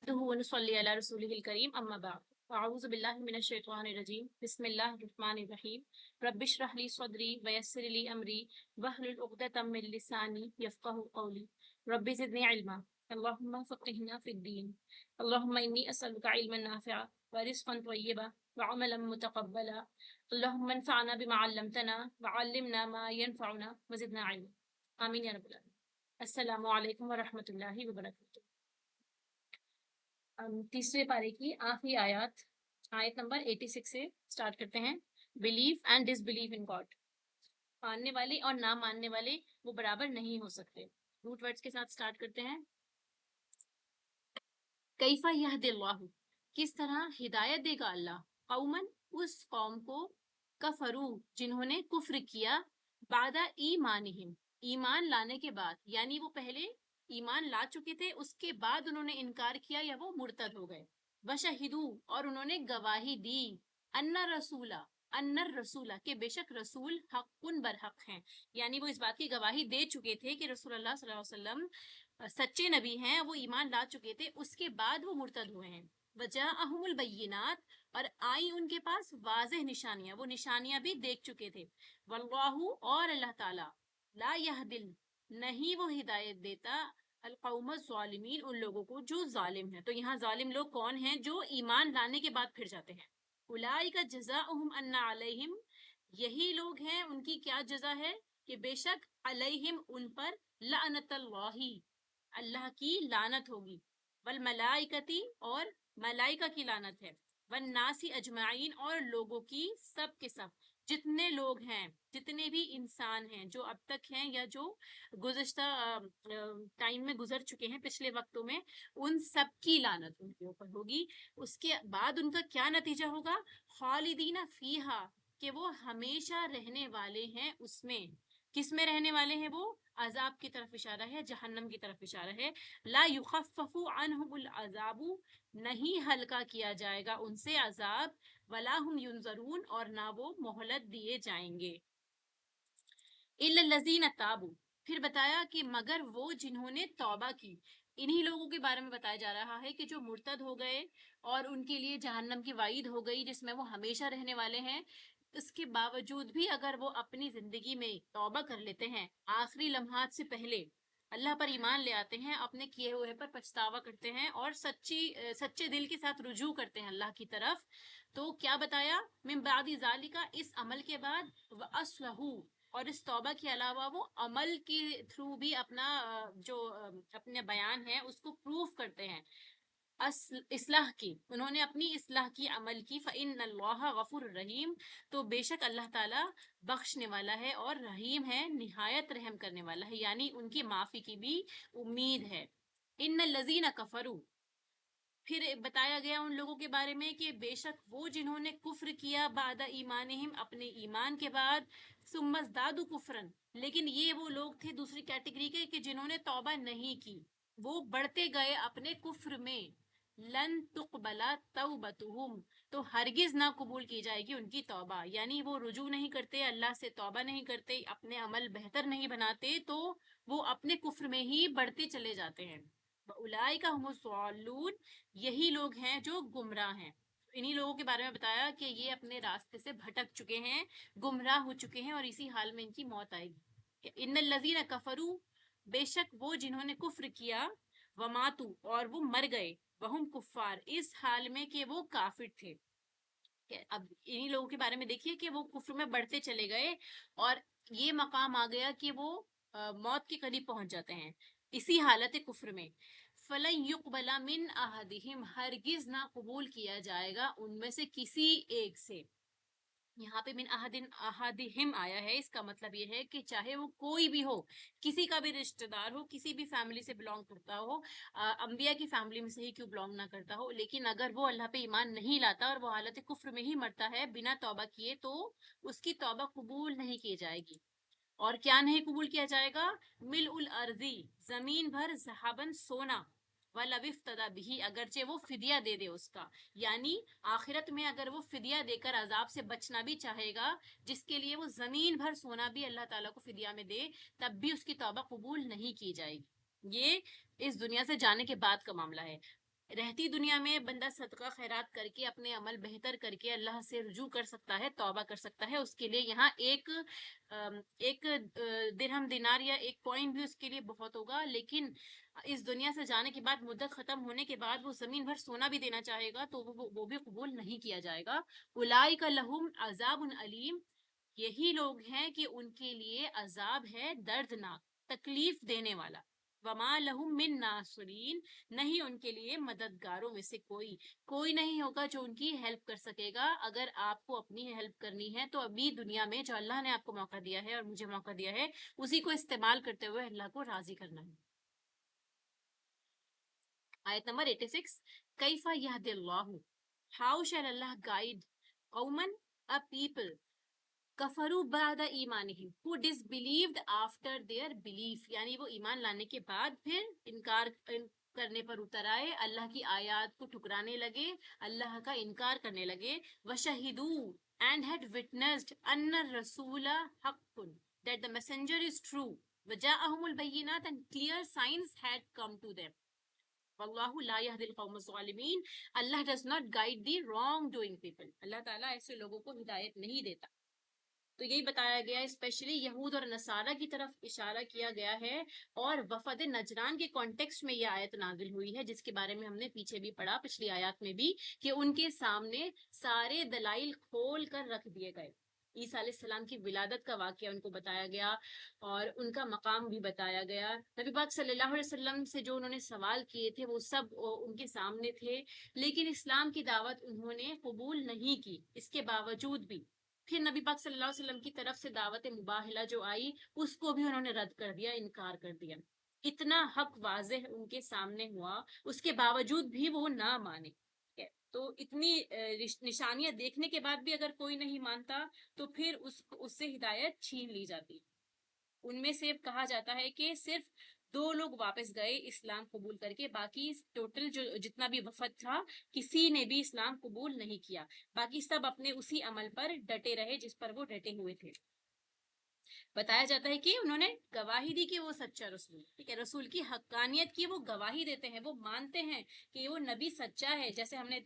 ونصلي على رسوله الكريم أما بعد أعوذ بالله من الشيطان الرجيم بسم الله الرحمن الرحيم رب اشرح لي صدري ويسر لي أمري واحلل عقدة من لساني يفقهوا قولي رب زدني علما اللهم فقهنا في الدين اللهم إني أسألك علما نافعا ورزقا طيبا وعملا متقبلا اللهم انفعنا بما علمتنا وعلمنا ما ينفعنا وزدنا علما آمين يا رب العالمين. السلام علیکم ورحمۃ اللہ وبرکاتہ. تیسرے پارے کی آخری آیت نمبر 86 سے سٹارٹ کرتے ہیں. Believe and disbelieve in God. ماننے والے اور نہ ماننے والے وہ برابر نہیں ہو سکتے. روٹ ورڈز کے ساتھ سٹارٹ کرتے ہیں. کیفا یہد اللہ، کس طرح ہدایت دے گا اللہ، قومن اس قوم کو، کفرو جنہوں نے کفر کیا، بعد ایمانہم ایمان لانے کے بعد، یعنی وہ پہلے ایمان لا چکے تھے، اس کے بعد انہوں نے انکار کیا یا وہ مرتد ہو گئے. وشہدو اور انہوں نے گواہی دی، ان الرسولہ کہ بے شک رسول حق برحق ہیں، یعنی وہ اس بات کی گواہی دے چکے تھے کہ رسول اللہ صلی اللہ علیہ وسلم سچے نبی ہیں، وہ ایمان لا چکے تھے، اس کے بعد وہ مرتد ہوئے ہیں. وجاءہم البینات اور آئی ان کے پاس واضح نشانیاں، وہ نشانیاں بھی دیکھ چکے تھے. واللہ اور اللہ تعالی لا یہدل نہیں وہ ہدایت دیتا القوم الظالمین ان لوگوں کو جو ظالم ہیں. تو یہاں ظالم لوگ کون ہیں؟ جو ایمان لانے کے بعد پھر جاتے ہیں. اولئک جزاؤہم ان علیہم یہی لوگ ہیں، ان کی کیا جزا ہے کہ بے شک علیہم ان پر لعنت اللہ اللہ کی لعنت ہوگی، والملائکتی اور ملائکہ کی لعنت ہے، والناس اجمعین اور لوگوں کی سب کے سب، جتنے لوگ ہیں، جتنے بھی انسان ہیں جو اب تک ہیں یا جو گزشتہ ٹائم میں گزر چکے ہیں پچھلے وقتوں میں، ان سب کی لعنت ان کے اوپر ہوگی. اس کے بعد ان کا کیا نتیجہ ہوگا؟ خالدین فیہا کہ وہ ہمیشہ رہنے والے ہیں اس میں. کس میں رہنے والے ہیں وہ؟ عذاب کی طرف اشارہ ہے، جہنم کی طرف اشارہ ہے. لا یخفف عنہم العذاب نہیں ہلکا کیا جائے گا ان سے عذاب، ولا ہم ینظرون اور نہ وہ مہلت دیے جائیں گے. الا الذین تابوا پھر بتایا کہ مگر وہ جنہوں نے توبہ کی. انہی لوگوں کے بارے میں بتایا جا رہا ہے کہ جو مرتد ہو گئے اور ان کے لیے جہنم کی وعید ہو گئی جس میں وہ ہمیشہ رہنے والے ہیں. اس کے باوجود بھی اگر وہ اپنی زندگی میں توبہ کر لیتے ہیں، آخری لمحات سے پہلے اللہ پر ایمان لے آتے ہیں، اپنے کیے ہوئے پر پچھتاوا کرتے ہیں اور سچے دل کے ساتھ رجوع کرتے ہیں اللہ کی طرف، تو کیا بتایا؟ من بعد ذالک اس عمل کے بعد، واصلحوا اور اس توبہ کے علاوہ وہ عمل کے تھرو بھی اپنا جو اپنے بیان ہے اس کو پروف کرتے ہیں اصلاح کی، انہوں نے اپنی اصلاح کی، عمل کی. فإن اللہ غفور الرحیم تو بے شک اللہ تعالی بخشنے والا ہے اور رحیم ہے، نہایت رحم کرنے والا ہے، یعنی ان کی معافی کی بھی امید ہے. ان الذین کفروا پھر بتایا گیا ان لوگوں کے بارے میں کہ بے شک وہ جنہوں نے کفر کیا بعد ایمانہم اپنے ایمان کے بعد، ثم ازدادوا کفرن لیکن یہ وہ لوگ تھے دوسری کیٹیگری کے کہ جنہوں نے توبہ نہیں کی، وہ بڑھتے گئے اپنے کفر میں. لن تقبل توبتہم تو ہرگز نہ قبول کی جائے گی ان کی توبہ، یعنی وہ رجوع نہیں کرتے، اللہ سے توبہ نہیں کرتے، اپنے عمل بہتر نہیں بناتے، تو وہ اپنے کفر میں ہی بڑھتے چلے جاتے ہیں. اولئک هم الضالون یہی لوگ ہیں جو گمراہ ہیں. انہی لوگوں کے بارے میں بتایا کہ یہ اپنے راستے سے بھٹک چکے ہیں، گمراہ ہو چکے ہیں اور اسی حال میں ان کی موت آئے گی. ان الذین کفروا بے شک وہ جنہوں نے کفر کیا، وماتوا اور وہ مر گئے، وہم کفار اس حال میں کہ وہ کافر تھے. اب انہی لوگوں کے بارے میں دیکھیے کہ وہ کفر میں بڑھتے چلے گئے اور یہ مقام آ گیا کہ وہ موت کے قریب پہنچ جاتے ہیں اسی حالت کفر میں. فَلَن يُقْبَلَ مِنْ أَحَدِهِمْ ہرگز نہ قبول کیا جائے گا ان میں سے کسی ایک سے. یہاں پہ من احدہم آیا ہے، اس کا مطلب یہ ہے کہ چاہے وہ کوئی بھی ہو، کسی کا بھی رشتہ دار ہو، کسی بھی فیملی سے بلونگ کرتا ہو، انبیاء کی فیملی میں سے ہی کیوں بلونگ نہ کرتا ہو، لیکن اگر وہ اللہ پہ ایمان نہیں لاتا اور وہ حالت کفر میں ہی مرتا ہے بنا توبہ کیے، تو اس کی توبہ قبول نہیں کی جائے گی. اور کیا نہیں قبول کیا جائے گا؟ ملء الارضی زمین بھر ذہباً سونا، وَلَوِ افْتَدَىٰ بِهِ اگرچہ وہ فدیہ دے دے اس کا، یعنی آخرت میں اگر وہ فدیہ دے کر عذاب سے بچنا بھی چاہے گا، جس کے لیے وہ زمین بھر سونا بھی اللہ تعالیٰ کو فدیہ میں دے، تب بھی اس کی توبہ قبول نہیں کی جائے گی. یہ اس دنیا سے جانے کے بعد کا معاملہ ہے. رہتی دنیا میں بندہ صدقہ خیرات کر کے اپنے عمل بہتر کر کے اللہ سے رجوع کر سکتا ہے، توبہ کر سکتا ہے. اس کے لیے یہاں ایک درہم دینار یا ایک کوئن بھی اس کے لیے بہت ہوگا. لیکن اس دنیا سے جانے کے بعد، مدت ختم ہونے کے بعد، وہ زمین بھر سونا بھی دینا چاہے گا تو وہ بھی قبول نہیں کیا جائے گا. اولئک لہم عذاب علیم، یہی لوگ ہیں کہ ان کے لیے عذاب ہے دردناک، تکلیف دینے والا. وما لہم من ناصرین، نہیں ان کے لیے مددگاروں میں سے کوئی نہیں ہوگا جو ان کی ہیلپ کر سکے گا. اگر آپ کو اپنی ہیلپ کرنی ہے تو ابھی دنیا میں جو اللہ نے آپ کو موقع دیا ہے اور مجھے موقع دیا ہے، اسی کو استعمال کرتے ہوئے اللہ کو راضی کرنا ہے. آیت نمبر 86. کیف یہد اللہ، how shall Allah guide قوما a people کفروا بعد ایمانہم who disbelieved after their belief، یعنی وہ ایمان لانے کے بعد پھر انکار کرنے پر اتر آئے، اللہ کی آیات کو ٹھکرانے لگے، اللہ کا انکار کرنے لگے. وَشَهِدُوا and had witnessed أَنَّ الرَّسُولَ حَقٌّ that the messenger is true. وَجَاءَهُمُ الْبَيِّنَاتُ and clear signs had come to them. وَاللَّهُ لَا يَهْدِي الْقَوْمَ الظَّالِمِينَ، Allah does not guide the wrong doing people. اللہ تعالیٰ ایسے لوگوں کو ہدایت نہیں دیتا. تو یہی بتایا گیا ہے، اسپیشلی یہود اور نصارہ کی طرف اشارہ کیا گیا ہے، اور وفد نجران کے کانٹیکسٹ میں یہ آیت نازل ہوئی ہے، جس کے بارے میں ہم نے پیچھے بھی پڑھا پچھلی آیات میں بھی، کہ ان کے سامنے سارے دلائل کھول کر رکھ دیے گئے. عیسیٰ علیہ السلام کی ولادت کا واقعہ ان کو بتایا گیا اور ان کا مقام بھی بتایا گیا. نبی پاک صلی اللہ علیہ وسلم سے جو انہوں نے سوال کیے تھے وہ سب ان کے سامنے تھے، لیکن اسلام کی دعوت انہوں نے قبول نہیں کی. اس کے باوجود بھی پھر نبی پاک صلی اللہ علیہ وسلم کی طرف سے دعوت مباہلہ جو آئی، اس کو بھی انہوں نے رد کر دیا، انکار کر دیا. اتنا حق واضح ان کے سامنے ہوا، اس کے باوجود بھی وہ نہ مانے. تو اتنی نشانیاں دیکھنے کے بعد بھی اگر کوئی نہیں مانتا تو پھر اس سے ہدایت چھین لی جاتی. ان میں سے کہا جاتا ہے کہ صرف 2 لوگ واپس گئے اسلام قبول کر کے، باقی ٹوٹل جو جتنا بھی وفد تھا کسی نے بھی اسلام قبول نہیں کیا، باقی سب اپنے اسی عمل پر ڈٹے رہے جس پر وہ ڈٹے ہوئے تھے. بتایا جاتا ہے کہ انہوں نے گواہی دی کہ وہ سچا رسول، ٹھیک ہے، رسول کی حقانیت کی وہ گواہی دیتے ہیں، وہ مانتے ہیں کہ وہ نبی سچا ہے. جیسے ہم نے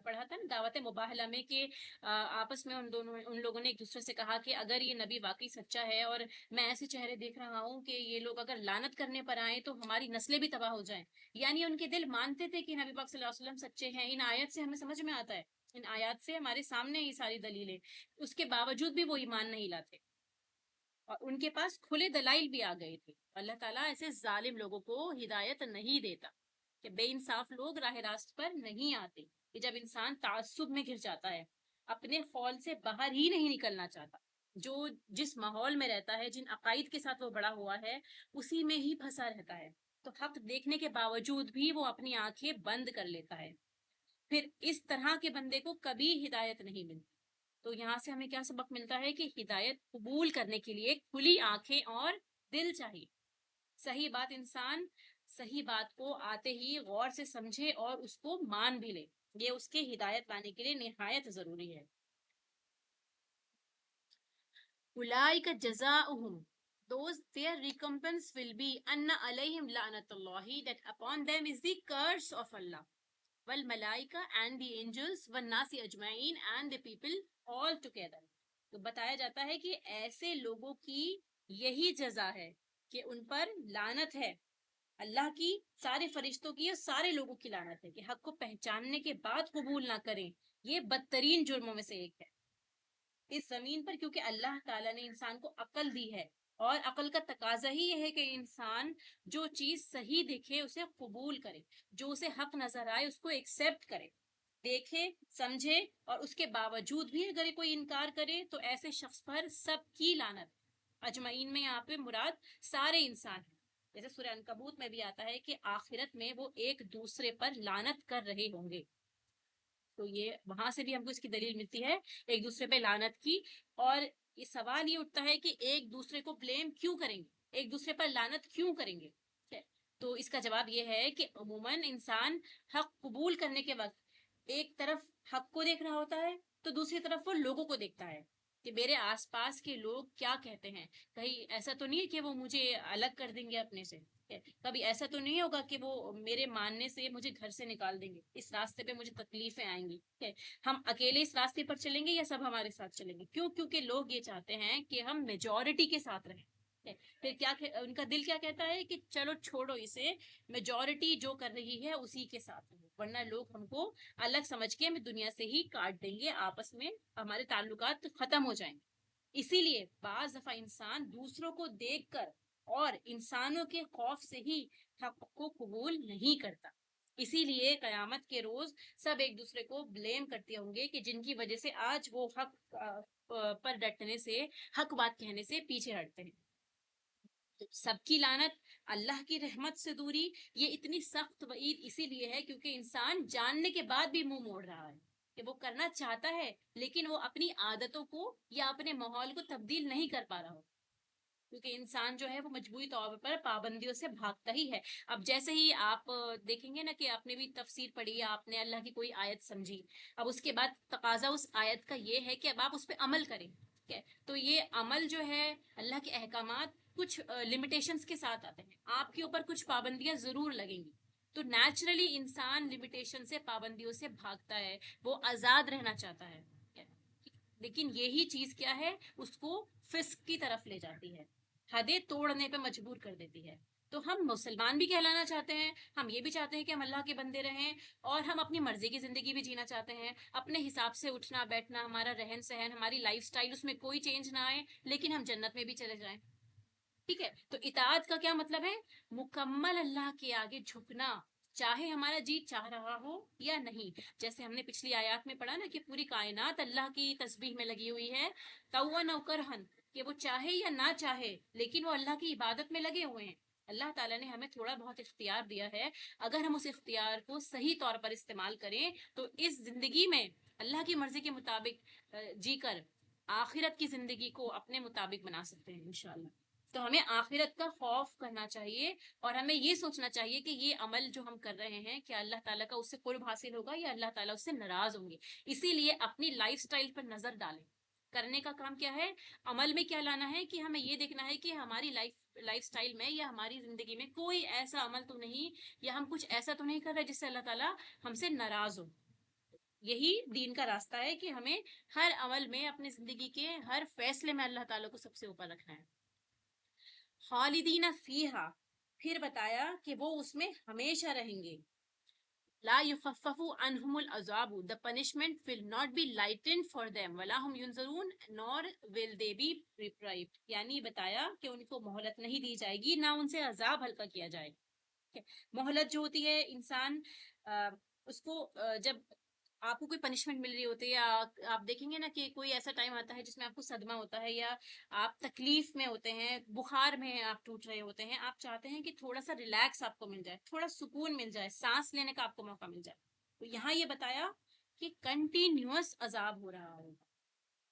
پڑھا تھا نا دعوت مباہلہ میں کہ آپس میں ان لوگوں نے ایک دوسرے سے کہا کہ اگر یہ نبی واقعی سچا ہے اور میں ایسے چہرے دیکھ رہا ہوں کہ یہ لوگ اگر لعنت کرنے پر آئیں تو ہماری نسلیں بھی تباہ ہو جائیں. یعنی ان کے دل مانتے تھے کہ نبی پاک صلی اللہ علیہ وسلم سچے ہیں. ان آیت سے ہمیں سمجھ میں آتا ہے، ان آیات سے ہمارے سامنے یہ ساری دلیلیں، اس کے باوجود بھی وہ ایمان نہیں لاتے اور ان کے پاس کھلے دلائل بھی آ گئے تھے. اللہ تعالیٰ ایسے ظالم لوگوں کو ہدایت نہیں دیتا کہ بے انصاف لوگ راہ راست پر نہیں آتے، کہ جب انسان تعصب میں گر جاتا ہے، اپنے خول سے باہر ہی نہیں نکلنا چاہتا، جو جس ماحول میں رہتا ہے، جن عقائد کے ساتھ وہ بڑا ہوا ہے، اسی میں ہی پھنسا رہتا ہے، تو حق دیکھنے کے باوجود بھی وہ اپنی آنکھیں بند کر لیتا ہے. پھر اس طرح کے بندے کو کبھی ہدایت نہیں ملتی. تو یہاں سے ہمیں کیا سبق ملتا ہے کہ ہدایت قبول کرنے کے لیے کھلی آنکھیں اور دل چاہیے. صحیح بات انسان صحیح بات کو آتے ہی غور سے سمجھے اور اس کو مان بھی لے، یہ اس کے ہدایت پانے کے لیے نہایت ضروری ہے. اولئک جزاؤہم، those their recompense will be ان علیہم لعنت اللہ that upon them is the curse of Allah والملائکہ and the angels والناس اجمعین and the people all together. تو بتایا جاتا ہے کہ ایسے لوگوں کی یہی جزا ہے کہ ان پر لعنت ہے، اللہ کی، سارے فرشتوں کی اور سارے لوگوں کی لعنت ہے کہ حق کو پہچاننے کے بعد قبول نہ کریں. یہ بدترین جرموں میں سے ایک ہے اس زمین پر، کیونکہ اللہ تعالیٰ نے انسان کو عقل دی ہے اور عقل کا تقاضا ہی یہ ہے کہ انسان جو چیز صحیح دیکھے اسے قبول کرے، جو اسے حق نظر آئے اس کو ایکسیپٹ کرے، دیکھے سمجھے، اور اس کے باوجود بھی اگر کوئی انکار کرے تو ایسے شخص پر سب کی لعنت. اجمعین میں یہاں پہ مراد سارے انسان ہیں، جیسے سورہ عنکبوت میں بھی آتا ہے کہ آخرت میں وہ ایک دوسرے پر لعنت کر رہے ہوں گے. تو یہ وہاں سے بھی ہم کو اس کی دلیل ملتی ہے ایک دوسرے پہ لعنت کی. اور یہ سوال یہ اٹھتا ہے کہ ایک دوسرے کو بلیم کیوں کریں گے، ایک دوسرے پر لعنت کیوں کریں گے؟ تو اس کا جواب یہ ہے کہ عموماً انسان حق قبول کرنے کے وقت ایک طرف حق کو دیکھ رہا ہوتا ہے تو دوسری طرف وہ لوگوں کو دیکھتا ہے کہ میرے آس پاس کے لوگ کیا کہتے ہیں، کہیں ایسا تو نہیں ہے کہ وہ مجھے الگ کر دیں گے اپنے سے. کبھی ایسا تو نہیں ہوگا کہ وہ میرے ماننے سے مجھے گھر سے نکال دیں گے، اس راستے پہ مجھے تکلیفیں آئیں گی، ٹھیک ہے؟ ہم اکیلے اس راستے پر چلیں گے یا سب ہمارے ساتھ چلیں گے؟ کیوں؟ کیونکہ لوگ یہ چاہتے ہیں کہ ہم میجورٹی کے ساتھ رہیں، ٹھیک ہے؟ پھر کیا ان کا دل کیا کہتا ہے کہ چلو چھوڑو اسے، میجورٹی جو کر رہی ہے اسی کے ساتھ رہو، ورنہ لوگ ہم کو الگ سمجھ کے ہمیں دنیا سے ہی کاٹ دیں گے، آپس میں ہمارے تعلقات ختم ہو جائیں گے۔ اسی لیے بعض دفعہ انسان دوسروں کو دیکھ کر اور انسانوں کے خوف سے ہی حق کو قبول نہیں کرتا۔ اسی لیے قیامت کے روز سب ایک دوسرے کو بلیم کرتے ہوں گے کہ جن کی وجہ سے آج وہ حق پر ڈٹنے سے، حق بات کہنے سے پیچھے ہٹتے ہیں۔ سب کی لعنت، اللہ کی رحمت سے دوری، یہ اتنی سخت وعید اسی لیے ہے کیونکہ انسان جاننے کے بعد بھی منہ موڑ رہا ہے کہ وہ کرنا چاہتا ہے لیکن وہ اپنی عادتوں کو یا اپنے ماحول کو تبدیل نہیں کر پا رہا ہو، کیونکہ انسان جو ہے وہ مجبوری طور پر پابندیوں سے بھاگتا ہی ہے۔ اب جیسے ہی آپ دیکھیں گے نا کہ آپ نے بھی تفسیر پڑھی، آپ نے اللہ کی کوئی آیت سمجھی، اب اس کے بعد تقاضا اس آیت کا یہ ہے کہ اب آپ اس پہ عمل کریں، ٹھیک ہے؟ تو یہ عمل جو ہے، اللہ کے احکامات کچھ لمیٹیشنز کے ساتھ آتے ہیں، آپ کے اوپر کچھ پابندیاں ضرور لگیں گی، تو نیچرلی انسان لمیٹیشن سے، پابندیوں سے بھاگتا ہے، وہ آزاد رہنا چاہتا ہے، لیکن یہی چیز کیا ہے، اس کو فسق کی طرف لے جاتی ہے، حدیں توڑنے پہ مجبور کر دیتی ہے۔ تو ہم مسلمان بھی کہلانا چاہتے ہیں، ہم یہ بھی چاہتے ہیں کہ ہم اللہ کے بندے رہیں، اور ہم اپنی مرضی کی زندگی بھی جینا چاہتے ہیں، اپنے حساب سے اٹھنا بیٹھنا، ہمارا رہن سہن، ہماری لائف سٹائل، اس میں کوئی چینج نہ آئے، لیکن ہم جنت میں بھی چلے جائیں، ٹھیک ہے؟ تو اطاعت کا کیا مطلب ہے؟ مکمل اللہ کے آگے جھکنا، چاہے ہمارا جی چاہ رہا ہو یا نہیں۔ جیسے ہم نے پچھلی آیات میں پڑھا نا کہ پوری کائنات اللہ کی تسبیح میں لگی ہوئی ہے، تَوَّن و کرہن، کہ وہ چاہے یا نہ چاہے لیکن وہ اللہ کی عبادت میں لگے ہوئے ہیں۔ اللہ تعالیٰ نے ہمیں تھوڑا بہت اختیار دیا ہے، اگر ہم اس اختیار کو صحیح طور پر استعمال کریں تو اس زندگی میں اللہ کی مرضی کے مطابق جی کر آخرت کی زندگی کو اپنے مطابق بنا سکتے ہیں انشاءاللہ۔ تو ہمیں آخرت کا خوف کرنا چاہیے، اور ہمیں یہ سوچنا چاہیے کہ یہ عمل جو ہم کر رہے ہیں کیا اللہ تعالیٰ کا اس سے قرب حاصل ہوگا یا اللہ تعالیٰ اس سے ناراض ہوں گے۔ اسی لیے اپنی لائف سٹائل پر نظر ڈالیں۔ کرنے کا کام کیا ہے؟ عمل میں کیا لانا ہے کہ ہمیں یہ دیکھنا ہے کہ ہماری لائف سٹائل میں یا ہماری زندگی میں کوئی ایسا عمل تو نہیں، یا ہم کچھ ایسا تو نہیں کر رہے جس سے اللہ تعالیٰ ہم سے ناراض ہو۔ یہی دین کا راستہ ہے کہ ہمیں ہر عمل میں، اپنی زندگی کے ہر فیصلے میں اللہ تعالیٰ کو سب سے اوپر رکھنا ہے۔ خالدین فیہا، پھر بتایا کہ وہ اس میں ہمیشہ رہیں گے۔ لا یخفف عنہم العذاب، the punishment will not be lightened for them ولا هم ينظرون nor will they be reprieved، یعنی بتایا کہ ان کو مہلت نہیں دی جائے گی، نہ ان سے عذاب ہلکا کیا جائے گا۔ مہلت جو ہوتی ہے، انسان اس کو جب آپ کو کوئی پنشمنٹ مل رہی ہوتی ہے، یا آپ دیکھیں گے نا کہ کوئی ایسا ٹائم آتا ہے جس میں آپ کو صدمہ ہوتا ہے، یا آپ تکلیف میں ہوتے ہیں، بخار میں آپ ٹوٹ رہے ہوتے ہیں، آپ چاہتے ہیں کہ تھوڑا سا ریلیکس آپ کو مل جائے، تھوڑا سکون مل جائے، سانس لینے کا آپ کو موقع مل جائے، تو یہاں یہ بتایا کہ کنٹینیوس عذاب ہو رہا ہوگا،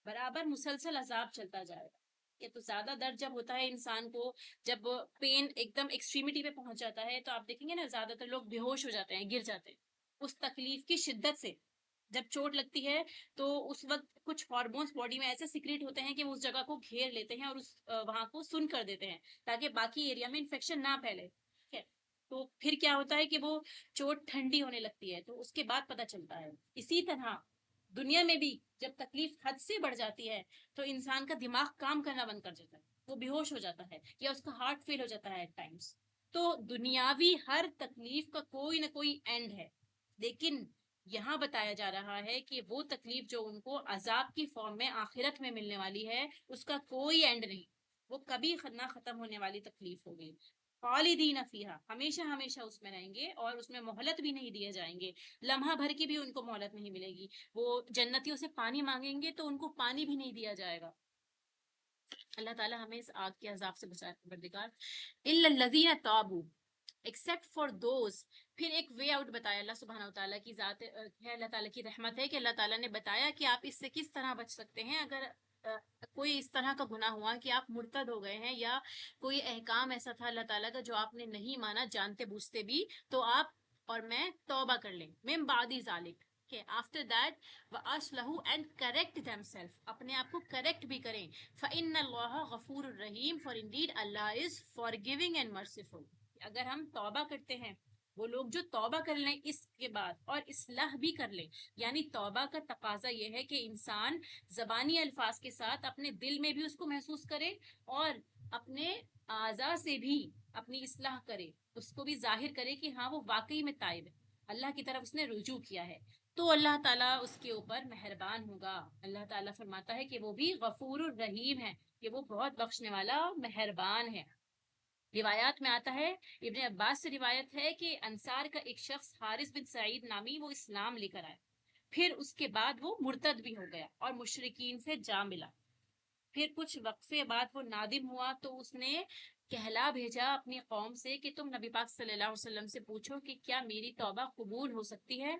برابر مسلسل عذاب چلتا جائے گا۔ کہ تو زیادہ درد جب ہوتا ہے انسان کو، جب پین ایک دم ایکسٹریمٹی پہ پہنچ جاتا ہے، تو آپ دیکھیں گے نا زیادہ تر لوگ بے ہوش ہو جاتے ہیں، گر جاتے ہیں اس تکلیف کی شدت سے۔ جب چوٹ لگتی ہے تو اس وقت کچھ ہارمونز باڈی میں ایسے سیکریٹ ہوتے ہیں کہ وہ اس جگہ کو گھیر لیتے ہیں اور اس وہاں کو سن کر دیتے ہیں تاکہ باقی ایریا میں انفیکشن نہ پھیلے، ٹھیک ہے؟ تو پھر کیا ہوتا ہے کہ وہ چوٹ ٹھنڈی ہونے لگتی ہے، تو اس کے بعد پتہ چلتا ہے۔ اسی طرح دنیا میں بھی جب تکلیف حد سے بڑھ جاتی ہے تو انسان کا دماغ کام کرنا بند کر جاتا ہے، وہ بے ہوش ہو جاتا ہے، یا اس کا ہارٹ فیل ہو جاتا ہے ایٹ ٹائمس۔ تو دنیاوی ہر تکلیف کا کوئی نہ کوئی اینڈ ہے، لیکن یہاں بتایا جا رہا ہے کہ وہ تکلیف جو ان کو عذاب کی فارم میں آخرت میں ملنے والی ہے، اس کا کوئی اینڈ نہیں، وہ کبھی نہ ختم ہونے والی تکلیف ہوگی۔ خالدین فیہا، ہمیشہ ہمیشہ اس میں رہیں گے، اور اس میں مہلت بھی نہیں دیے جائیں گے، لمحہ بھر کی بھی ان کو مہلت نہیں ملے گی۔ وہ جنتیوں سے پانی مانگیں گے تو ان کو پانی بھی نہیں دیا جائے گا۔ اللہ تعالیٰ ہمیں اس آگ کے عذاب سے بچائے پروردگار۔ الا الذین تابوا، ایکسیپٹ فار دوز، پھر ایک وے آؤٹ بتایا۔ اللہ سبحانہ وتعالیٰ کی ذات ہے، اللہ تعالیٰ کی رحمت ہے کہ اللہ تعالیٰ نے بتایا کہ آپ اس سے کس طرح بچ سکتے ہیں اگر کوئی اس طرح کا گناہ ہوا کہ آپ مرتد ہو گئے ہیں، یا کوئی احکام ایسا تھا اللہ تعالیٰ کا جو آپ نے نہیں مانا جانتے بوجھتے بھی، تو آپ اور میں توبہ کر لیں، من بعد ذالک، کہ آفٹر دیٹ وَأَصْلَحُوا اینڈ کریکٹ themselves، اپنے آپ کو کریکٹ بھی کریں۔ فَإِنَّ اللَّهَ غَفُورٌ رَحِيمٌ، for indeed Allah is forgiving and merciful، اگر ہم توبہ کرتے ہیں، وہ لوگ جو توبہ کر لیں اس کے بعد اور اصلاح بھی کر لیں، یعنی توبہ کا تقاضا یہ ہے کہ انسان زبانی الفاظ کے ساتھ اپنے دل میں بھی اس کو محسوس کرے اور اپنے اعضاء سے بھی اپنی اصلاح کرے، اس کو بھی ظاہر کرے کہ ہاں وہ واقعی میں تائب ہے، اللہ کی طرف اس نے رجوع کیا ہے، تو اللہ تعالیٰ اس کے اوپر مہربان ہوگا۔ اللہ تعالیٰ فرماتا ہے کہ وہ بھی غفور الرحیم ہے، کہ وہ بہت بخشنے والا مہربان ہے۔ روایات میں آتا ہے، ابن عباس سے روایت ہے کہ انصار کا ایک شخص حارث بن سعید نامی وہ اسلام لے کر آیا، پھر اس کے بعد وہ مرتد بھی ہو گیا اور مشرکین سے جا ملا، پھر کچھ وقفے بعد وہ نادم ہوا تو اس نے کہلا بھیجا اپنی قوم سے کہ تم نبی پاک صلی اللہ علیہ وسلم سے پوچھو کہ کیا میری توبہ قبول ہو سکتی ہے۔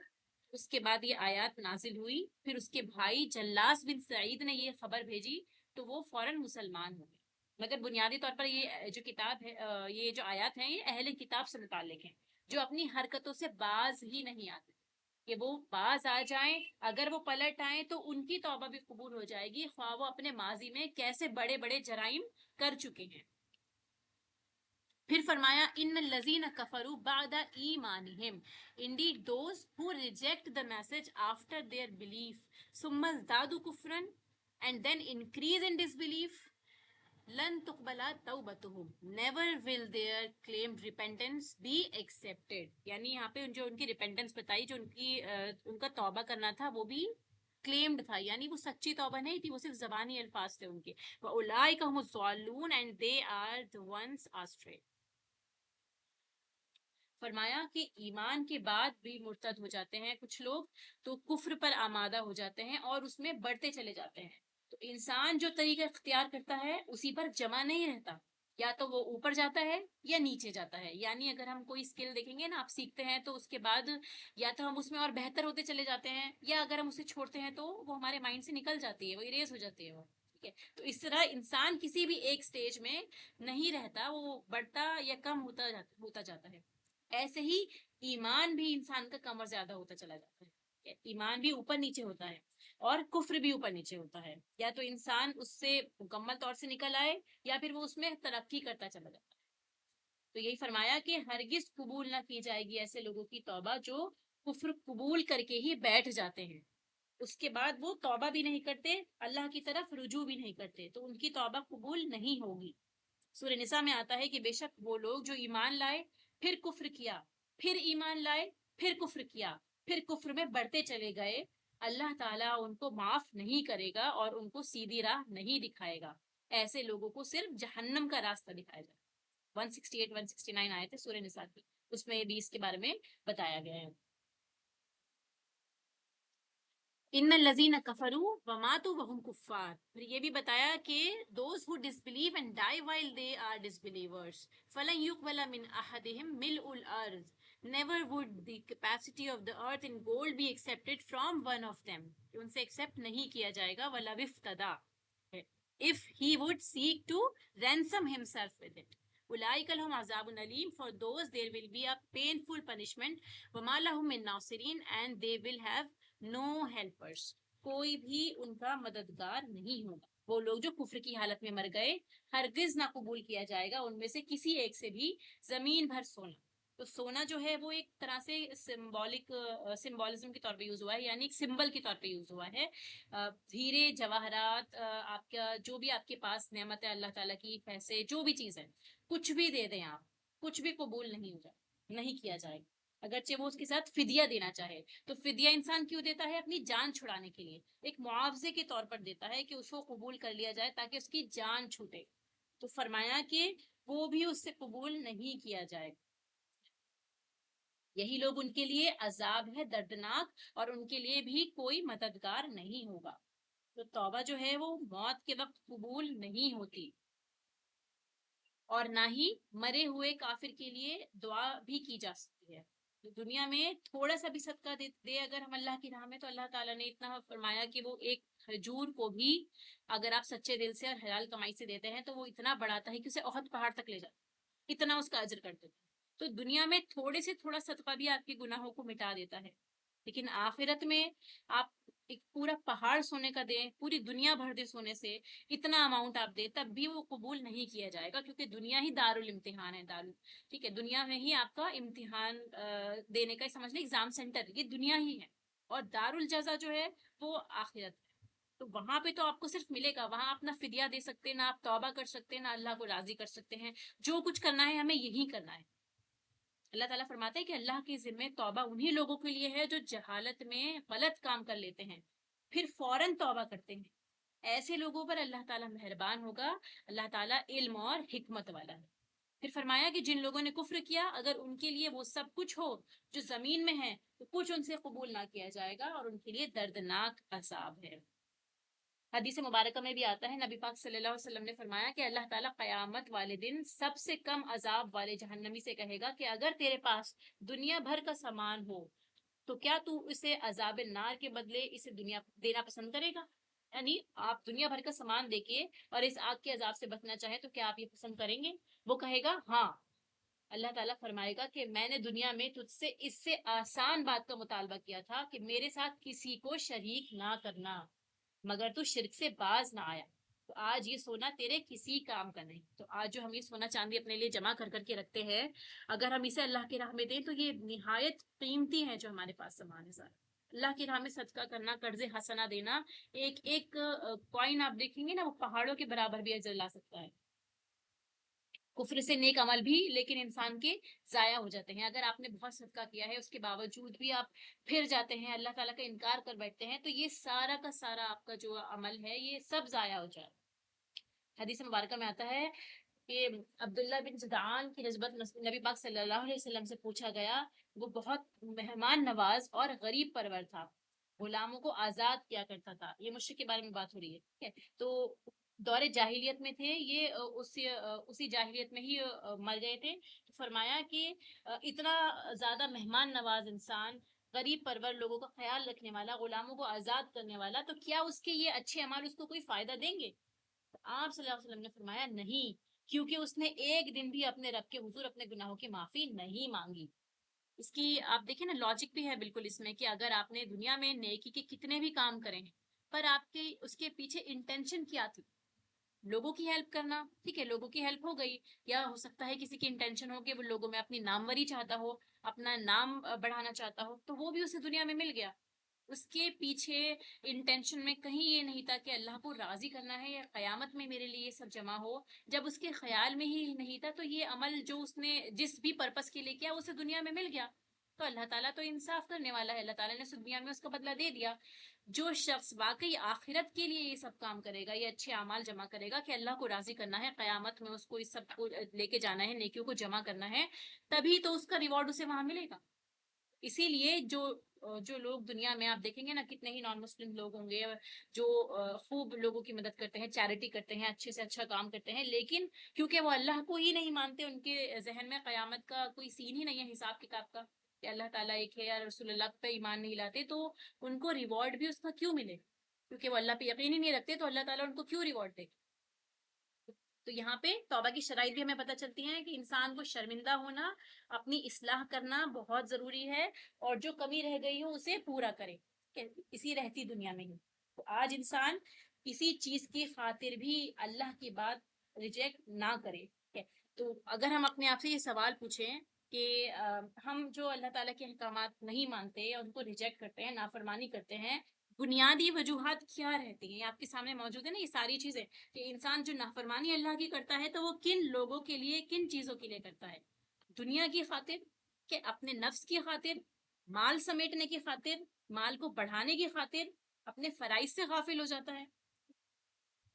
اس کے بعد یہ آیات نازل ہوئی، پھر اس کے بھائی جلاس بن سعید نے یہ خبر بھیجی تو وہ فوراً مسلمان ہو گئے۔ مگر بنیادی طور پر یہ جو کتاب ہے، یہ جو آیات ہیں، یہ اہل کتاب سے متعلق ہیں، جو اپنی حرکتوں سے باز ہی نہیں آتے، کہ وہ باز آ جائیں، اگر وہ پلٹ آئیں تو ان کی توبہ بھی قبول ہو جائے گی، خواہ وہ اپنے ماضی میں کیسے بڑے بڑے جرائم کر چکے ہیں۔ پھر فرمایا ان الذین کفروا بعد ایمانہم indeed those who reject the message after their belief ثم ازدادوا کفرا and then increase in disbelief لن تقبل توبتهم never will their claimed repentance be accepted، یعنی یہاں پہ جو ان کی ریپینٹنس بتائی، جو ان کا توبہ کرنا تھا وہ بھی کلیمڈ تھا، یعنی وہ سچی توبہ نہیں تھی، وہ صرف زبانی الفاظ تھے ان کے۔ وَأُولَٰئِكَ هُمُ الضَّالُّونَ and they are the ones astray۔ فرمایا کہ ایمان کے بعد بھی مرتد ہو جاتے ہیں کچھ لوگ، تو کفر پر آمادہ ہو جاتے ہیں اور اس میں بڑھتے چلے جاتے ہیں، تو انسان جو طریقہ اختیار کرتا ہے اسی پر جمع نہیں رہتا، یا تو وہ اوپر جاتا ہے یا نیچے جاتا ہے، یعنی اگر ہم کوئی اسکل دیکھیں گے نا، آپ سیکھتے ہیں تو اس کے بعد یا تو ہم اس میں اور بہتر ہوتے چلے جاتے ہیں، یا اگر ہم اسے چھوڑتے ہیں تو وہ ہمارے مائنڈ سے نکل جاتی ہے، وہ اریز ہو جاتی ہے وہ، ٹھیک ہے۔ تو اس طرح انسان کسی بھی ایک سٹیج میں نہیں رہتا، وہ بڑھتا یا کم ہوتا جاتا ہے۔ ایسے ہی ایمان بھی انسان کا کم اور زیادہ ہوتا چلا جاتا ہے، ایمان بھی اوپر نیچے ہوتا ہے اور کفر بھی اوپر نیچے ہوتا ہے، یا تو انسان اس سے مکمل طور سے نکل آئے یا پھر وہ اس میں ترقی کرتا چلا جاتا ہے۔ تو یہی فرمایا کہ ہرگز قبول نہ کی جائے گی ایسے لوگوں کی توبہ جو کفر قبول کر کے ہی بیٹھ جاتے ہیں، اس کے بعد وہ توبہ بھی نہیں کرتے، اللہ کی طرف رجوع بھی نہیں کرتے، تو ان کی توبہ قبول نہیں ہوگی۔ سورہ نساء میں آتا ہے کہ بے شک وہ لوگ جو ایمان لائے پھر کفر کیا، پھر ایمان لائے پھر کفر کیا، پھر کفر میں بڑھتے چلے گئے، اللہ تعالیٰ ان کو معاف نہیں کرے گا اور ان کو سیدھی راہ نہیں دکھائے گا، ایسے لوگوں کو صرف جہنم کا راستہ دکھایا جائے گا۔ 168 169 آئے تھے سورہ نساء کی، اس میں بھی اس کے بارے میں بتایا گیا ہے۔ ان الذین کفروا وماتوا وهم کفار، پھر یہ بھی بتایا کہ those who disbelieve and die while they are disbelievers فلن يقبل من احدهم ملء الارض never would the capacity of the earth in gold be accepted from one of them، کہ ان سے ایکسپٹ نہیں کیا جائے گا، ولا افتدا if he would seek to ransom himself with it، اولئک لهم عذاب علیم for those there will be a painful punishment وما لهم من ناصرین and they will have no helpers، کوئی بھی ان کا مددگار نہیں ہوگا۔ وہ لوگ جو کفر کی حالت میں مر گئے ہرگز نہ قبول کیا جائے گا ان میں سے کسی ایک سے بھی زمین بھر سونا، تو سونا جو ہے وہ ایک طرح سے سمبولزم کے طور پہ یوز ہوا ہے، یعنی ایک سمبل کے طور پہ یوز ہوا ہے۔ ہیرے جواہرات، آپ کا جو بھی آپ کے پاس نعمت ہے اللہ تعالیٰ کی، پیسے، جو بھی چیز ہے، کچھ بھی دے دیں آپ، کچھ بھی قبول نہیں کیا جائے گا، اگرچہ وہ اس کے ساتھ فدیہ دینا چاہے، تو فدیہ انسان کیوں دیتا ہے؟ اپنی جان چھڑانے کے لیے، ایک معاوضے کے طور پر دیتا ہے کہ اس کو قبول کر لیا جائے تاکہ اس کی جان چھوٹے، تو فرمایا کہ وہ بھی اس سے قبول نہیں کیا جائے، یہی لوگ ان کے لیے عذاب ہے دردناک اور ان کے لیے بھی کوئی مددگار نہیں ہوگا۔ تو توبہ جو ہے وہ موت کے وقت قبول نہیں ہوتی، اور نہ ہی مرے ہوئے کافر کے لیے دعا بھی کی جا سکتی ہے۔ دنیا میں تھوڑا سا بھی صدقہ دے اگر ہم اللہ کی راہ میں، تو اللہ تعالیٰ نے اتنا فرمایا کہ وہ ایک کھجور کو بھی اگر آپ سچے دل سے اور حلال کمائی سے دیتے ہیں تو وہ اتنا بڑھاتا ہے کہ اسے احد پہاڑ تک لے جاتا ہے، اتنا اس کا اجر کر دیتا ہے۔ تو دنیا میں تھوڑے سے تھوڑا صدقہ بھی آپ کے گناہوں کو مٹا دیتا ہے، لیکن آخرت میں آپ ایک پورا پہاڑ سونے کا دیں، پوری دنیا بھر دے سونے سے، اتنا اماؤنٹ آپ دیں، تب بھی وہ قبول نہیں کیا جائے گا، کیونکہ دنیا ہی دارالامتحان ہے، ٹھیک ہے، دنیا میں ہی آپ کا امتحان دینے کا سمجھ لیں ایگزام سینٹر یہ دنیا ہی ہے، اور دارالجزا جو ہے وہ آخرت ہے۔ تو وہاں پہ تو آپ کو صرف ملے گا، وہاں آپ نہ فدیہ دے سکتے، نہ آپ توبہ کر سکتے، نہ اللہ کو راضی کر سکتے ہیں، جو کچھ کرنا ہے ہمیں یہی کرنا ہے۔ اللہ تعالیٰ فرماتے ہیں کہ اللہ کے ذمہ توبہ انہی لوگوں کے لیے ہے جو جہالت میں غلط کام کر لیتے ہیں پھر فوراً توبہ کرتے ہیں، ایسے لوگوں پر اللہ تعالیٰ مہربان ہوگا، اللہ تعالیٰ علم اور حکمت والا ہے۔ پھر فرمایا کہ جن لوگوں نے کفر کیا، اگر ان کے لیے وہ سب کچھ ہو جو زمین میں ہے تو کچھ ان سے قبول نہ کیا جائے گا، اور ان کے لیے دردناک عذاب ہے۔ حدیث مبارکہ میں بھی آتا ہے، نبی پاک صلی اللہ علیہ وسلم نے فرمایا کہ اللہ تعالیٰ قیامت والے دن سب سے کم عذاب والے جہنمی سے کہے گا کہ اگر تیرے پاس دنیا بھر کا سامان ہو تو کیا تو اسے عذاب نار کے بدلے اسے دنیا دینا پسند کرے گا؟ یعنی آپ دنیا بھر کا سامان دے کے اور اس آگ کے عذاب سے بچنا چاہیں تو کیا آپ یہ پسند کریں گے؟ وہ کہے گا ہاں۔ اللہ تعالیٰ فرمائے گا کہ میں نے دنیا میں تجھ سے اس سے آسان بات کا مطالبہ کیا تھا کہ میرے ساتھ کسی کو شریک نہ کرنا، مگر تو شرک سے باز نہ آیا، تو آج یہ سونا تیرے کسی کام کا نہیں۔ تو آج جو ہم یہ سونا چاندی اپنے لیے جمع کر کر کے رکھتے ہیں، اگر ہم اسے اللہ کی راہ میں دیں تو یہ نہایت قیمتی ہے جو ہمارے پاس سامان ہے سارا۔ اللہ کی راہ میں صدقہ کرنا، قرض حسنہ دینا، ایک ایک کوائن آپ دیکھیں گے نا، وہ پہاڑوں کے برابر بھی اجر لا سکتا ہے۔ کفر سے نیک عمل بھی لیکن انسان کے ضائع ہو جاتے ہیں، اگر آپ نے بہت صدقہ کیا ہے اس کے باوجود بھی آپ پھر جاتے ہیں اللہ تعالیٰ کا انکار کر بیٹھتے ہیں، تو یہ سارا کا سارا آپ کا جو عمل ہے یہ سب ضائع ہو جائے۔ حدیث مبارکہ میں آتا ہے کہ عبداللہ بن جدعان کی نسبت نبی پاک صلی اللہ علیہ وسلم سے پوچھا گیا، وہ بہت مہمان نواز اور غریب پرور تھا، غلاموں کو آزاد کیا کرتا تھا، یہ مشرک کے بارے میں بات ہو رہی ہے، ٹھیک ہے؟ تو دور جاہلیت میں تھے یہ، اسی جاہلیت میں ہی مر گئے تھے، تو فرمایا کہ اتنا زیادہ مہمان نواز انسان، غریب پرور لوگوں کا خیال رکھنے والا، غلاموں کو آزاد کرنے والا، تو کیا اس کے یہ اچھے اعمال اس کو کوئی فائدہ دیں گے؟ آپ صلی اللہ علیہ وسلم نے فرمایا نہیں، کیونکہ اس نے ایک دن بھی اپنے رب کے حضور اپنے گناہوں کی معافی نہیں مانگی۔ اس کی آپ دیکھیں نا لاجک بھی ہے بالکل اس میں، کہ اگر آپ نے دنیا میں نیکی کے کتنے بھی کام کرے ہیں پر آپ کے اس کے پیچھے انٹینشن کیا تھی؟ لوگوں کی ہیلپ کرنا، ٹھیک ہے، لوگوں کی ہیلپ ہو گئی، یا ہو سکتا ہے کسی کی انٹینشن ہو کہ وہ لوگوں میں اپنی ناموری چاہتا ہو، اپنا نام بڑھانا چاہتا ہو، تو وہ بھی اسے دنیا میں مل گیا۔ اس کے پیچھے انٹینشن میں کہیں یہ نہیں تھا کہ اللہ کو راضی کرنا ہے یا قیامت میں میرے لیے یہ سب جمع ہو، جب اس کے خیال میں ہی نہیں تھا تو یہ عمل جو اس نے جس بھی پرپس کے لیے کیا اسے دنیا میں مل گیا۔ تو اللہ تعالیٰ تو انصاف کرنے والا ہے، اللہ تعالیٰ نے اس دنیا میں اس کا بدلہ دے دیا۔ جو شخص واقعی آخرت کے لیے یہ سب کام کرے گا، یہ اچھے اعمال جمع کرے گا کہ اللہ کو راضی کرنا ہے، قیامت میں اس کو اس سب کو لے کے جانا ہے، نیکیوں کو جمع کرنا ہے، تبھی تو اس کا ریوارڈ اسے وہاں ملے گا۔ اسی لیے جو لوگ دنیا میں آپ دیکھیں گے نا، کتنے ہی نان مسلم لوگ ہوں گے جو خوب لوگوں کی مدد کرتے ہیں، چیریٹی کرتے ہیں، اچھے سے اچھا کام کرتے ہیں، لیکن کیونکہ وہ اللہ کو ہی نہیں مانتے، ان کے ذہن میں قیامت کا کوئی سین ہی نہیں ہے حساب کتاب کا، کہ اللہ تعالیٰ ایک ہے یا رسول اللہ پہ ایمان نہیں لاتے، تو ان کو ریوارڈ بھی اس کا کیوں ملے؟ کیونکہ وہ اللہ پہ یقین ہی نہیں رکھتے، تو اللہ تعالیٰ ان کو کیوں ریوارڈ دے؟ تو یہاں پہ توبہ کی شرائط بھی ہمیں پتہ چلتی ہیں کہ انسان کو شرمندہ ہونا، اپنی اصلاح کرنا بہت ضروری ہے، اور جو کمی رہ گئی ہو اسے پورا کرے، اسی رہتی دنیا میں ہی۔ تو آج انسان کسی چیز کی خاطر بھی اللہ کی بات ریجیکٹ نہ کرے، تو اگر ہم اپنے آپ سے یہ سوال پوچھیں کہ ہم جو اللہ تعالیٰ کے احکامات نہیں مانتے اور ان کو ریجیکٹ کرتے ہیں، نافرمانی کرتے ہیں، بنیادی وجوہات کیا رہتی ہیں؟ آپ کے سامنے موجود ہے نا یہ ساری چیزیں، کہ انسان جو نافرمانی اللہ کی کرتا ہے تو وہ کن لوگوں کے لیے، کن چیزوں کے لیے کرتا ہے؟ دنیا کی خاطر، کہ اپنے نفس کی خاطر، مال سمیٹنے کی خاطر، مال کو بڑھانے کی خاطر، اپنے فرائض سے غافل ہو جاتا ہے۔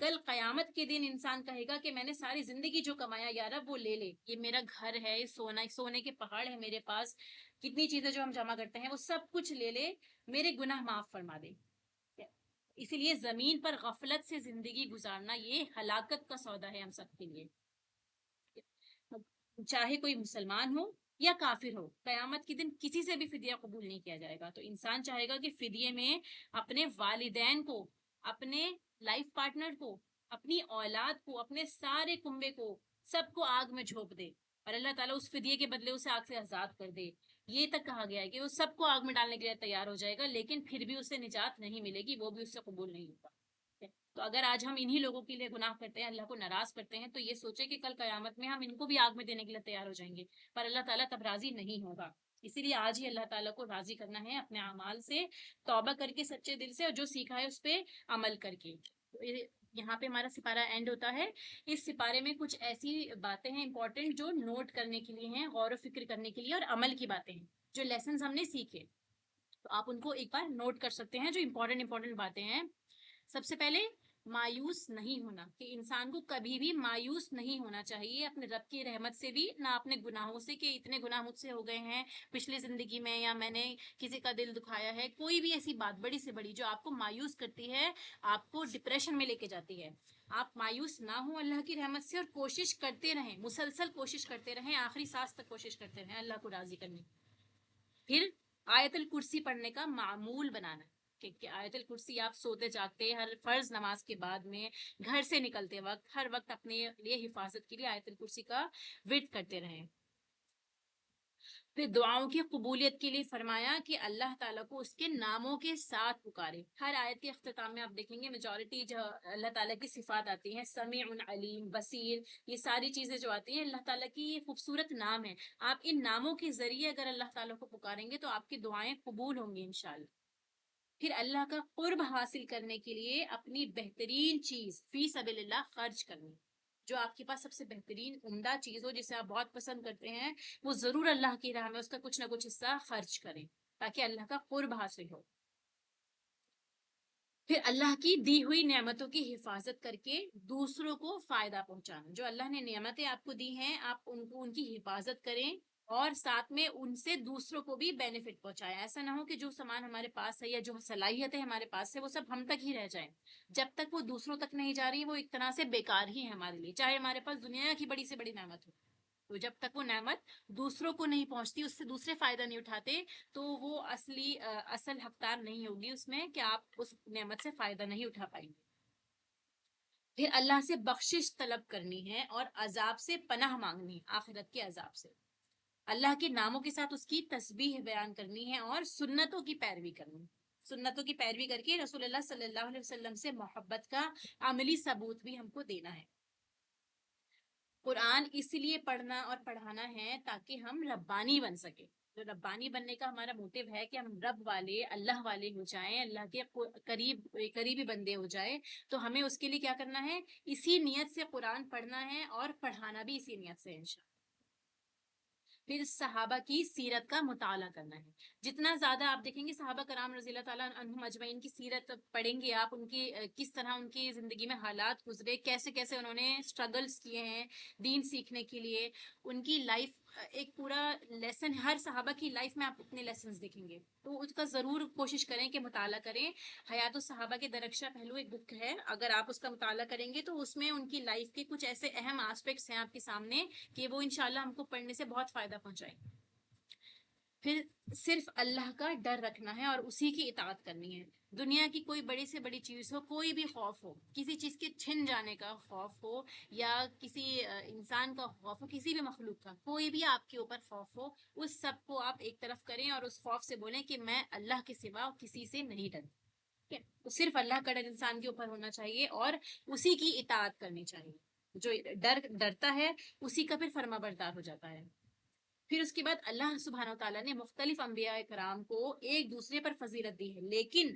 کل قیامت کے دن انسان کہے گا کہ میں نے ساری زندگی جو کمایا یا رب وہ لے لے، یہ میرا گھر ہے، سونے کے پہاڑ ہے میرے پاس، کتنی چیزیں جو ہم جمع کرتے ہیں وہ سب کچھ لے لے، میرے گناہ معاف فرما دے۔ اسی لیے زمین پر غفلت سے زندگی گزارنا یہ ہلاکت کا سودا ہے ہم سب کے لیے، چاہے کوئی مسلمان ہو یا کافر ہو، قیامت کے دن کسی سے بھی فدیہ قبول نہیں کیا جائے گا۔ تو انسان چاہے گا کہ فدیے میں اپنے والدین کو، اپنے لائف پارٹنر کو، اپنی اولاد کو، اپنے سارے کنبے کو، سب کو آگ میں جھونک دے، اور اللہ تعالیٰ اس فدیے کے بدلے اسے آگ سے آزاد کر دے. یہ تک کہا گیا ہے کہ وہ سب کو آگ میں ڈالنے کے لیے تیار ہو جائے گا، لیکن پھر بھی اسے نجات نہیں ملے گی، وہ بھی اس سے قبول نہیں ہوگا. تو اگر آج ہم انہی لوگوں کے لیے گناہ کرتے ہیں، اللہ کو ناراض کرتے ہیں، تو یہ سوچے کہ کل قیامت میں ہم ان کو بھی آگ میں دینے کے لیے تیار ہو جائیں گے، پر اللہ تعالیٰ تب راضی نہیں ہوگا. اسی لیے آج ہی اللہ تعالیٰ کو راضی کرنا ہے اپنے اعمال سے، توبہ کر کے سچے دل سے، اور جو سیکھا ہے اس پہ عمل کر کے. یہاں پہ ہمارا سپارہ اینڈ ہوتا ہے. اس سپارے میں کچھ ایسی باتیں ہیں امپورٹنٹ جو نوٹ کرنے کے لیے ہیں، غور و فکر کرنے کے لیے، اور عمل کی باتیں ہیں جو لیسنز ہم نے سیکھے، تو آپ ان کو ایک بار نوٹ کر سکتے ہیں جو امپورٹنٹ باتیں ہیں. سب سے پہلے مایوس نہیں ہونا، کہ انسان کو کبھی بھی مایوس نہیں ہونا چاہیے اپنے رب کی رحمت سے بھی، نہ اپنے گناہوں سے کہ اتنے گناہ مجھ سے ہو گئے ہیں پچھلی زندگی میں، یا میں نے کسی کا دل دکھایا ہے. کوئی بھی ایسی بات بڑی سے بڑی جو آپ کو مایوس کرتی ہے، آپ کو ڈپریشن میں لے کے جاتی ہے، آپ مایوس نہ ہوں اللہ کی رحمت سے، اور کوشش کرتے رہیں، مسلسل کوشش کرتے رہیں، آخری سانس تک کوشش کرتے رہیں اللہ کو راضی کرنے. پھر آیت الکرسی پڑھنے کا معمول بنانا، کہ آیت الکرسی آپ سوتے جاگتے، ہر فرض نماز کے بعد میں، گھر سے نکلتے وقت، ہر وقت اپنے لیے حفاظت کے لیے آیت الکرسی کا ورد کرتے رہیں. پھر دعاؤں کی قبولیت کے لیے فرمایا کہ اللہ تعالیٰ کو اس کے ناموں کے ساتھ پکارے. ہر آیت کے اختتام میں آپ دیکھیں گے میجورٹی جو اللہ تعالیٰ کی صفات آتی ہیں، سمیع، علیم، بصیر، یہ ساری چیزیں جو آتی ہیں اللہ تعالیٰ کی یہ خوبصورت نام ہے. آپ ان ناموں کے ذریعے اگر اللہ تعالیٰ کو پکاریں گے تو آپ کی دعائیں قبول ہوں گی انشاءاللہ. پھر اللہ کا قرب حاصل کرنے کے لیے اپنی بہترین چیز فی سبیل اللہ خرچ کرنی. جو آپ کے پاس سب سے بہترین عمدہ چیز ہو، جسے آپ بہت پسند کرتے ہیں، وہ ضرور اللہ کی راہ میں اس کا کچھ نہ کچھ حصہ خرچ کریں تاکہ اللہ کا قرب حاصل ہو. پھر اللہ کی دی ہوئی نعمتوں کی حفاظت کر کے دوسروں کو فائدہ پہنچانا. جو اللہ نے نعمتیں آپ کو دی ہیں، آپ ان کی حفاظت کریں، اور ساتھ میں ان سے دوسروں کو بھی بینیفٹ پہنچائے. ایسا نہ ہو کہ جو سامان ہمارے پاس ہے یا جو صلاحیتیں ہمارے پاس ہے وہ سب ہم تک ہی رہ جائیں. جب تک وہ دوسروں تک نہیں جا رہی، وہ ایک طرح سے بیکار ہی ہے ہمارے لیے، چاہے ہمارے پاس دنیا کی بڑی سے بڑی نعمت ہو. تو جب تک وہ نعمت دوسروں کو نہیں پہنچتی، اس سے دوسرے فائدہ نہیں اٹھاتے، تو وہ اصل حقدار نہیں ہوگی اس میں، کہ آپ اس نعمت سے فائدہ نہیں اٹھا پائیں گے. پھر اللہ سے بخشش طلب کرنی ہے اور عذاب سے پناہ مانگنی ہے، آخرت کے عذاب سے. اللہ کے ناموں کے ساتھ اس کی تسبیح بیان کرنی ہے، اور سنتوں کی پیروی کرنی. سنتوں کی پیروی کر کے رسول اللہ صلی اللہ علیہ وسلم سے محبت کا عملی ثبوت بھی ہم کو دینا ہے. قرآن اس لیے پڑھنا اور پڑھانا ہے تاکہ ہم ربانی بن سکے. تو ربانی بننے کا ہمارا موٹیو ہے کہ ہم رب والے، اللہ والے ہو جائیں، اللہ کے قریبی بندے ہو جائیں. تو ہمیں اس کے لیے کیا کرنا ہے؟ اسی نیت سے قرآن پڑھنا ہے، اور پڑھانا بھی اسی نیت سے انشاءاللہ. پھر صحابہ کی سیرت کا مطالعہ کرنا ہے. جتنا زیادہ آپ دیکھیں گے صحابہ کرام رضی اللہ تعالیٰ عنہم اجمعین کی سیرت پڑھیں گے آپ، ان کی کس طرح ان کی زندگی میں حالات گزرے، کیسے کیسے انہوں نے اسٹرگلس کیے ہیں دین سیکھنے کے لیے، ان کی لائف ایک پورا لیسن. ہر صحابہ کی لائف میں آپ اتنے لیسنز دیکھیں گے، تو اس کا ضرور کوشش کریں کہ مطالعہ کریں. حیات الصحابہ کے درخشہ پہلو ایک بک ہے، اگر آپ اس کا مطالعہ کریں گے تو اس میں ان کی لائف کے کچھ ایسے اہم آسپیکٹس ہیں آپ کے سامنے کہ وہ انشاءاللہ ہم کو پڑھنے سے بہت فائدہ پہنچائے. پھر صرف اللہ کا ڈر رکھنا ہے اور اسی کی اطاعت کرنی ہے. دنیا کی کوئی بڑی سے بڑی چیز ہو، کوئی بھی خوف ہو، کسی چیز کے چھن جانے کا خوف ہو، یا کسی انسان کا خوف ہو، کسی بھی مخلوق کا کوئی بھی آپ کے اوپر خوف ہو، اس سب کو آپ ایک طرف کریں اور اس خوف سے بولیں کہ میں اللہ کے سوا کسی سے نہیں ڈرتا. تو صرف اللہ کا ڈر انسان کے اوپر ہونا چاہیے اور اسی کی اطاعت کرنی چاہیے. جو ڈرتا ہے اسی کا پھر فرما بردار ہو جاتا ہے. پھر اس کے بعد اللہ سبحانہ وتعالیٰ نے مختلف انبیاء کرام کو ایک دوسرے پر فضیلت دی ہے، لیکن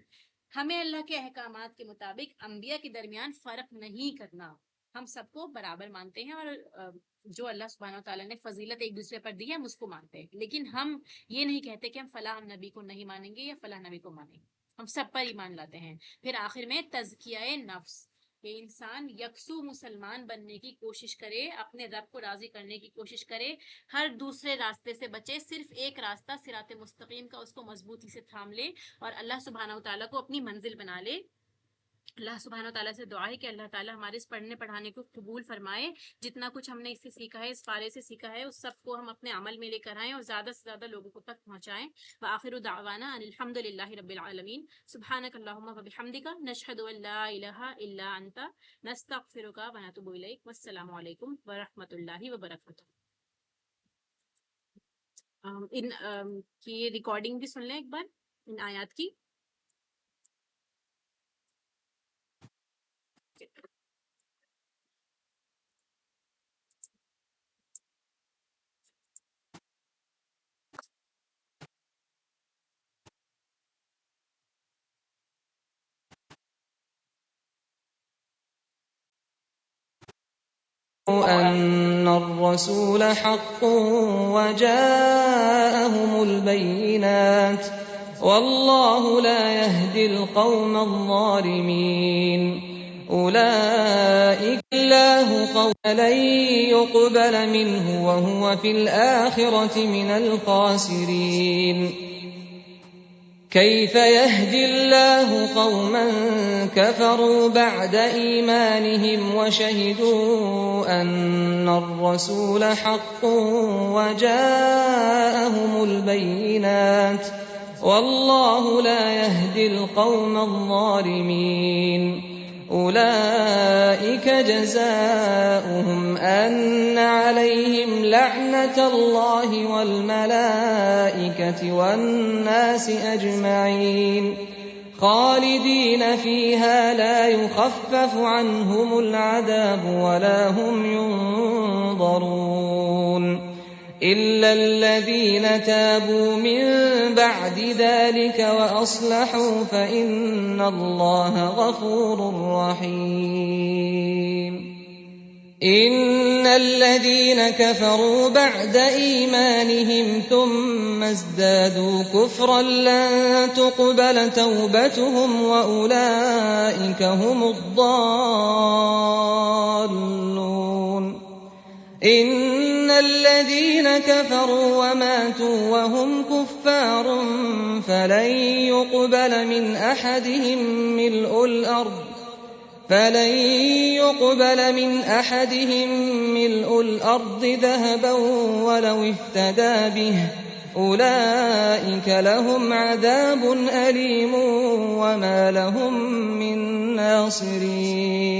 ہمیں اللہ کے احکامات کے مطابق انبیاء کے درمیان فرق نہیں کرنا. ہم سب کو برابر مانتے ہیں، اور جو اللہ سبحانہ وتعالیٰ نے فضیلت ایک دوسرے پر دی ہے ہم اس کو مانتے ہیں، لیکن ہم یہ نہیں کہتے کہ ہم فلاں نبی کو نہیں مانیں گے یا فلاں نبی کو مانیں گے. ہم سب پر ایمان لاتے ہیں. پھر آخر میں تزکیہ نفس، کہ انسان یکسو مسلمان بننے کی کوشش کرے، اپنے رب کو راضی کرنے کی کوشش کرے، ہر دوسرے راستے سے بچے، صرف ایک راستہ صراط مستقیم کا اس کو مضبوطی سے تھام لے، اور اللہ سبحانہ وتعالیٰ کو اپنی منزل بنا لے. اللہ سبحانہ وتعالیٰ سے دعا ہے کہ اللہ تعالیٰ ہمارے اس پڑھنے پڑھانے کو قبول فرمائے. جتنا کچھ ہم نے اس سے سیکھا ہے، اس پارے سے سیکھا ہے، اس سب کو ہم اپنے عمل میں لے کر آئیں اور زیادہ سے زیادہ لوگوں کو تک پہنچائیں. وآخر دعوانا ان الحمد للہ رب العالمین. سبحانک اللہم وبحمدک، نشہد ان لا الہ الا انت، نستغفرک ونتوب الیک. والسلام علیکم ورحمۃ اللہ وبرکاتہ. ان کی ریکارڈنگ بھی سن لیں ایک بار ان آیات کی. أن الرسول حق وجاءهم البينات والله لا يهدي القوم الظالمين أولئك الله قول لن يقبل منه وهو في الآخرة من الخاسرين كيف يهدي الله قوما كفروا بعد إيمانهم وشهدوا أن الرسول حق وجاءهم البينات والله لا يهدي القوم الظالمين أولئك جزاؤهم أن عليهم لعنة الله والملائكة والناس أجمعين خالدين فيها لا يخفف عنهم العذاب ولا هم ينظرون إلا الذين تابوا من بعد ذلك وأصلحوا فإن الله غفور رحيم إن الذين كفروا بعد إيمانهم ثم ازدادوا كفرا لن تقبل توبتهم وأولئك هم الضالون إن الذين كفروا وماتوا وهم كفار فلن يقبل من أحدهم ملء الأرض ذهبا ولو افتدى به أولئك لهم عذاب أليم وما لهم من ناصرين